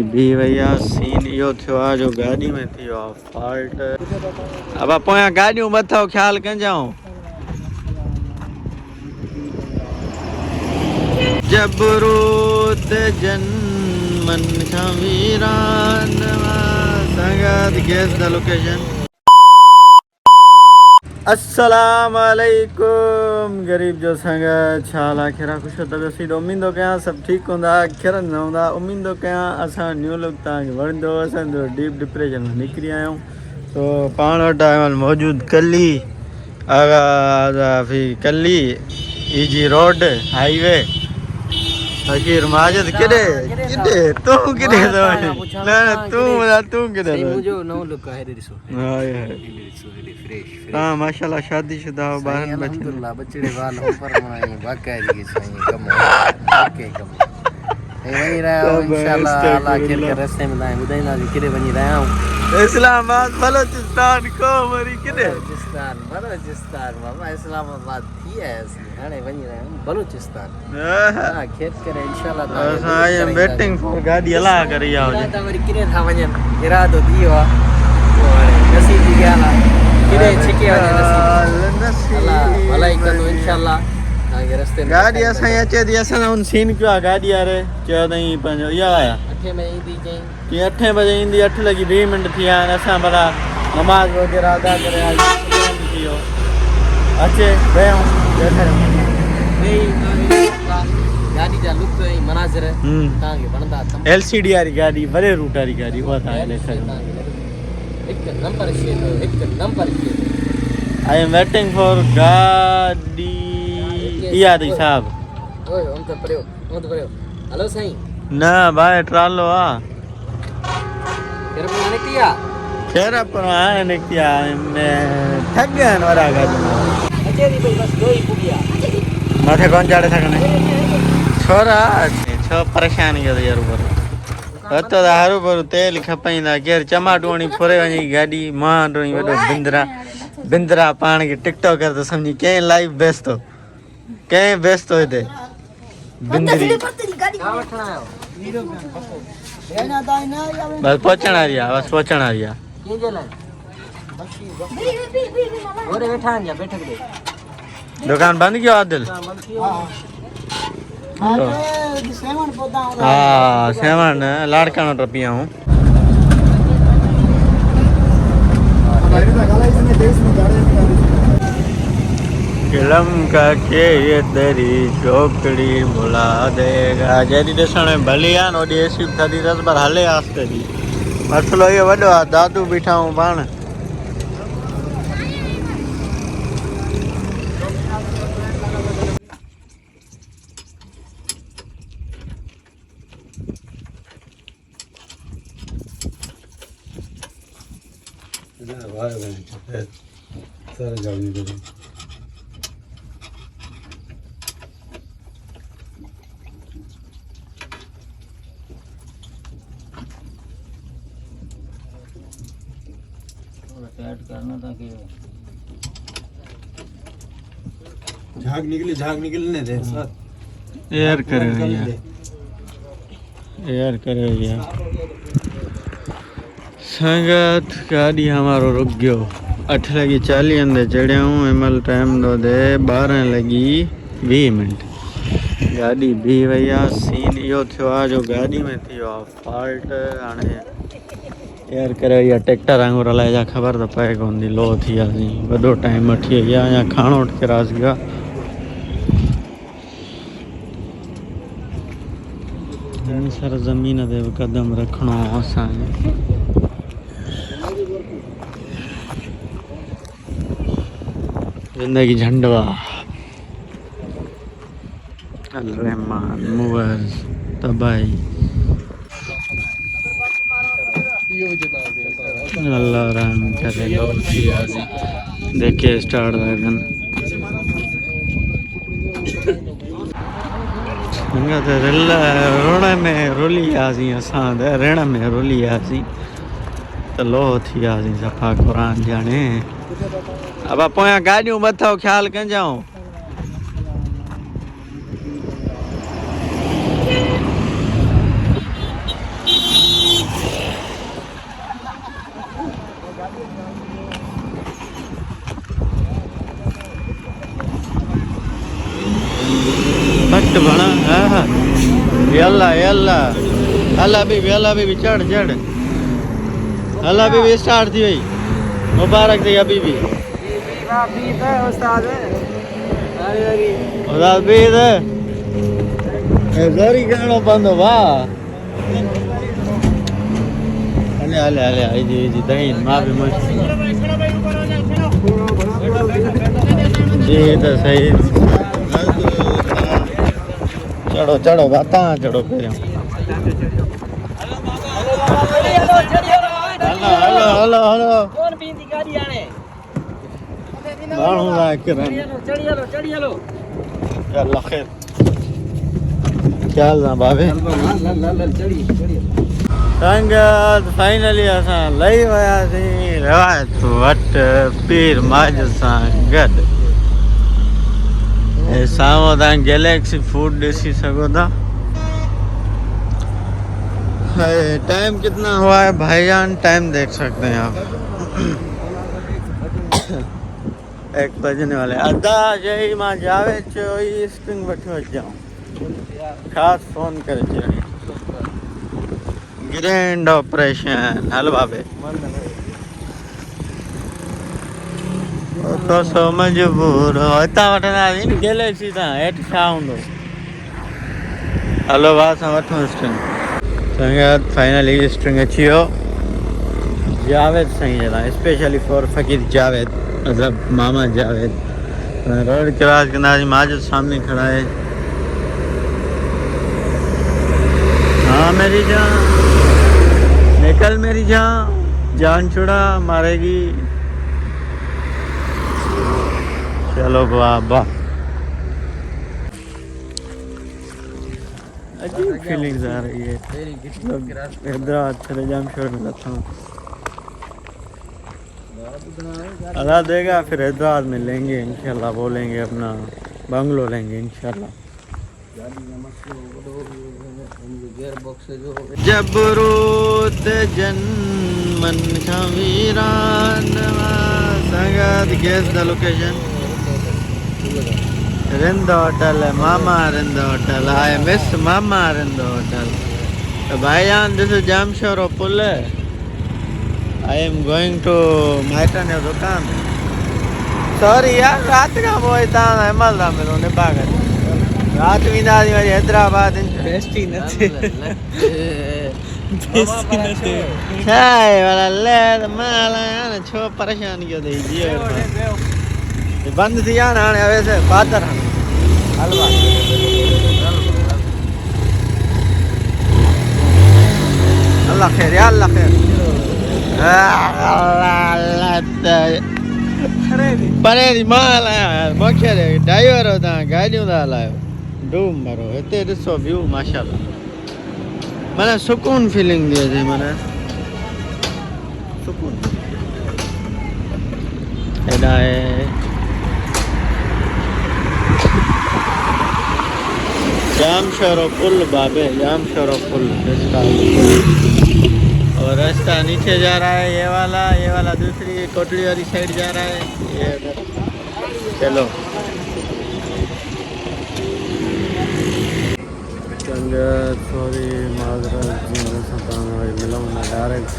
गाड़ी भी भैया सीन यो थियो आ जो गाड़ी में थियो आ फॉल्ट। अब पोया गाड़ियों मथो ख्याल कंजाऊं जबरूत जनमन का वीरान संगत गेस द लोकेशन। अस्सलाम वालेकुम गरीब जो संगत छाला खिरा खुश तबसीद उम्मीद कया सब ठीक होंदा खिर न होंदा उम्मीद कया असा न्यू लुक तक वणंदो असंदो डीप डिप्रेशन में निकरी आयो तो पाण वटि आयो मौजूद कली आगा कली ईजी रोड हाईवे फकीर माजिद किडे किडे तू किडे ना तू किडे मुझे नो लुक है दिसो हां यार फ्रेश हां माशाल्लाह शादीशुदा बारन बच्चे अल्हम्दुलिल्लाह बच्चे वाल ऊपर माई बाकायदगी की सही कम ओके कम ए वही रहा हूं इंशाल्लाह अल्लाह खैर के रास्ते में लाए बुदाइना जी किडे बनी रहा हूं इस्लामाबाद बलूचिस्तान को मरी किडे बलूचिस्तान बाबा इस्लामाबाद थी है हाने बनी रहा हूं बलूचिस्तान हां खैर करे इंशाल्लाह आई एम वेटिंग फॉर गाड़ी अला करी आओ जी तमरी किडे था वजन इरादो दियो नसीब गयाला किडे छिके वजन नसीब अल्लाह भलाई करो इंशाल्लाह आगे रास्ते में गाड़ी असां अचे थी असां उन सीन किया गाड़ी यार चयो नहीं पंजो या आया 8 में ईंदी चई कि 8 बजे ईंदी 8 लगी 20 मिनट थिया असां भला नमाज वगैरह अदा करे आज थियो अचे गयो गाड़ी जा लुक ऐं मनाज़िर तव्हांखे वणंदा एलसीडी वारी गाड़ी वॾे रूट वारी गाड़ी उहा तव्हां ॾेखारियो हिकु नंबर शइ आई एम वेटिंग फॉर गाड़ी इहा अथई साहब ओए हम तो पढ़ियो हेलो साईं न भाई ट्रालो आ केर पर निकती आ केर पर हाणे निकती आ ठग गयन वारा गाड़ी अचे री भई बस दो ही पुगिया मथे कोन चाड़े सघने छोरा छो परेशान कयो यार ऊपर हतो त हारू पर तेल खपाईंदा केर चमाटोणी फोरे वञी गाॾी मां टोणी वॾो बिंदरा पाण खे टिकटॉकर त सम्झी कंहिं लाइव बेस्तो कंहिं बेस्तो हिते बिंदरी बस पहुचण वारी आहे बस पहुचण वारी आहे दुकान बंद कयो आदिल हाँ सेवन लाड़कानो टपी आऊं किलम का के ये तेरी छोकड़ी बुला देगा जेडी ॾिसण में भली आहे न ओॾी एसी थदी अथसि पर हले आस्ते थी मसलो इहो वॾो आहे दादू बीठा आहियूं पाण ऐड करना था कि झाग निकलने दे साथ एयर करे भैया संगत गाड़ी हमारो रुक गयो 8 लगी 40 अंदर चढ़ियाऊं हिमल टाइम दो दे 12 लगी 20 मिनट गाड़ी भी भैया सीन यो थियो आ जो गाड़ी में थियो आ फॉल्ट हाणे एयर करे या ट्रैक्टर आंगुर हलाए जा ख़बर त पए कोन थी लो थी वियासीं वॾो टाइम वठी विया या खाणो वठी किरास गया हिन सर ज़मीन ते बि कदम रखणो असांखे ज़िंदगी झंडवा अल रहमान मुवज़ तबाही अल्लाह रहम करे देखिए स्टार्ट वैगन रण में रुली वियासीं असां त रण में रुली वियासीं त लो थी वियासीं सफ़ा क़ुरान ॼाणे अब पोयां गाॾियूं मथो ख़्यालु कजाऊं फट बना हाँ यल्ला यल्ला हला भी चढ़ चढ़ हला भी स्टार्ट थी भाई मुबारक थी अभी भी उस्ताद भी जोरी करणो पवंदो वाह हले हले हले आई जी दही मां भी मस्त जी तो सही चढ़ो चढ़ो बाता चढ़ो पहिरियों हलो हलो हलो कौन पींदी गाड़ी आने माण्हू था चढ़ी हलो अल्लाह खैर क्या हाल आहे बाबे चढ़ी संगत फाइनली असां लही वियासीं रिवायत वटि पीर माज सां गॾु ऐं साम्हूं तव्हां गैलेक्सी फूड ॾिसी सघो था टाइम कितना हुआ है भाईजान टाइम देख सकते हैं आप 1 बजने वाले अदा जय मां जावेद चयो ई स्ट्रिंग वठी अचां ख़ासि फ़ोन करे चयो ग्रैंड ऑपरेशन हल बाबे तो सो मजबूर हो हितां वठंदासीं न गैलेक्सी तां हेठि छा हूंदो हलो भाउ असां वठूं स्ट्रिंग संगत फाइनली स्ट्रिंग अची वियो जावेद साईं जे लाइ स्पेशली फॉर फ़कीर जावेद मतलब मामा जावेद रोड क्रॉस कंदासीं माजूद सामने खड़ा है हाँ मेरी जान निकल मेरी जान छुड़ा मारेगी चलो बाबा अजीब फीलिंग्स आ रही है हैदराबाद चले जाम शोर में लगता हूँ अल्लाह देगा फिर हैदराबाद में लेंगे इंशाल्लाह वो लेंगे अपना बंगलो लेंगे इंशाल्लाह जबरूत जन मन का वीरान संगत guess the location Rind hotel है मामा रिंद होटल आई मिस मामा रिंद होटल तो भाईजान दिस इज जामशोरो पुल आई एम गोइंग टू माइटन जो दुकान सॉरी यार रात का वो इतना अमल था मिलो निभा कर रात में दादी वाली हैदराबाद बेस्टी न थे बेस्टी न थे हाय वाला ले माला यार छो परेशान क्यों दे जियो बंद थी यार हाणे वैसे पातर हलवा अल्लाह खैर या अल्लाह खैर परे दी माल यार मूंखे ड्राइवर हो तव्हां गाॾियूं था हलायो डूम भरो हिते ॾिसो व्यू माशाल्लाह माना सुकून फीलिंग थी अचे माना सुकून हेॾा जामशोरो पुल बाबे जामशोरो पुल और रास्ता नीचे जा रहा है ये वाला दूसरी कोटड़ी वाली साइड जा रहा है ये चलो सॉरी माजरत मिलूं ना डायरेक्ट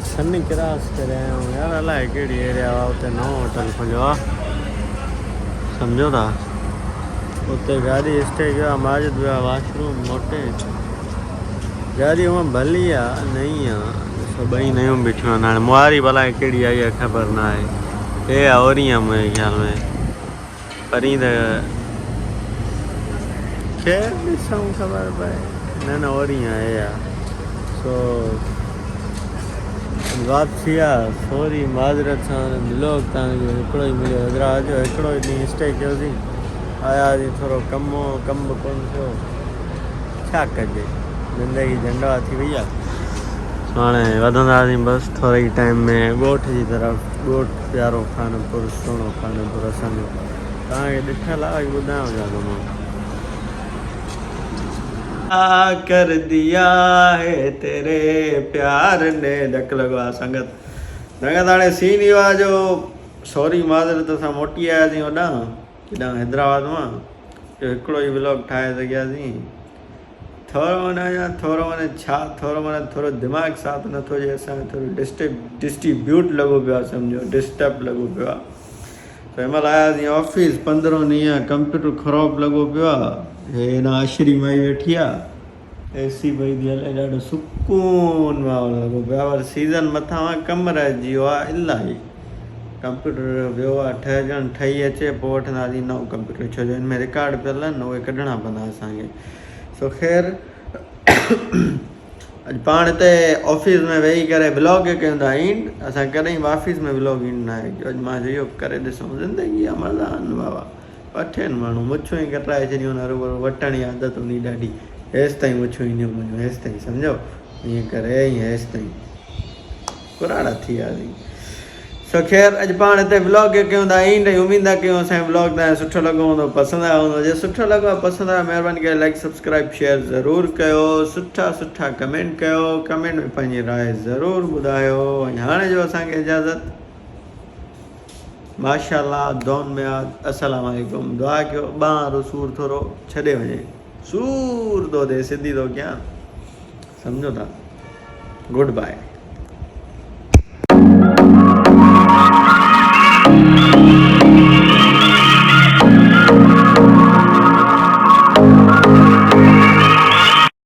सन्नी क्रॉस करे आया हूँ यार अलाए कहिड़ी एरिया हुआ उते नओं होटल खुलियो आहे सम्झो था उते गाड़ी स्टे कयो आहे माजिद वियो आहे वॉशरूम मोटे गाड़ी हूअं भली आहे नई आहे सभई नयूं बीठियूं आहिनि हाणे मुआरी भला कहिड़ी आई आहे ख़बर न आहे हे आहे ओरिया मुंहिंजे ख़्याल में परी त ख़ैर ॾिसूं ख़बर पए न ओरिया आहे सो वापसी आहे सॉरी माज़रत सां मिलो तव्हांजो हिकिड़ो ई मिलियो हैदराबाद जो हिकिड़ो ई ॾींहुं स्टे कयोसीं आयासीं थोरो कमु कोन थियो छा कजे ज़िंदगी झंडवा थी वई आहे हाणे वधंदासीं बसि थोरे ई टाइम में ॻोठ जी तरफ़ ॻोठ प्यारो खानपुर सुहिणो खानपुर असांजो तव्हांखे ॾिठल आहे ॿुधायांव छा थो मां कर दिया है तेरे प्यार ने ढक लॻो आहे संगत तंहिंखां त हाणे सीन इहो आहे जो सॉरी माज़रत सां मोटी आयासीं होॾां केॾां हैदराबाद मां जो हिकिड़ो ई व्लॉग ठाहे सघियासीं। थोरो माना थोरो दिमाग़ साफ़ नथो थिए असांजो, थोरो डिस्ट्रीब्यूट लॻो पियो आहे, सम्झो डिस्टर्ब लॻो पियो आहे। त हिन महिल आयासीं ऑफिस, 15 ॾींहं कंप्यूटर ख़राबु लॻो पियो आहे। हे हिन आशिरी माई वेठी आहे, एसी पई थी हले, ॾाढो सुकून माहौल लॻो पियो आहे। पर सीज़न मथां कमु रहिजी वियो आहे इलाही। कंप्यूटर वियो आहे ठहिजणु, ठही अचे पोइ वठंदासीं नओं कंप्यूटर, छो जो हिन में रिकॉर्ड पियल आहिनि, उहे कढणा पवंदा असांखे। सो ख़ैरु अॼु पाण हिते ऑफिस में वेही करे ब्लॉग कयूं था एंड, असां कॾहिं बि ऑफिस में ब्लॉग ईंद न आहे। अॼु मां चयो करे ॾिसूं, ज़िंदगी आहे मज़ा आहिनि बाबा। वठेनि माण्हू मुछूं ई कटाए छॾियूं, हरू वठण जी आदत हूंदी ॾाढी, हेसि ताईं मुछूं ईंदियूं मुंहिंजूं, हेसि ताईं सम्झो, ईअं करे ईअं हेसि ताईं पुराणा थी वियासीं। सो ख़ैरु अॼु पाण हिते ब्लॉग कयूं था एंड, उमेदु आहे कयूं असांजो ब्लॉग तव्हांखे सुठो लॻो हूंदो, पसंदि आयो हूंदो। जे सुठो लॻो आहे, पसंदि आयो, महिरबानी करे लाइक सब्सक्राइब शेयर ज़रूरु कयो, सुठा कमेंट कयो, कमेंट में पंहिंजी राय ज़रूरु ॿुधायो। ऐं हाणे जो असांखे इजाज़त, माशाअल्लाह, दुआउनि में अस्सलामु अलैकुम। दुआ कयो ॿाहिरि सूर थोरो छॾे वञे, सूर थो थिए, सिधी थो कयां, सम्झो था। Good bye.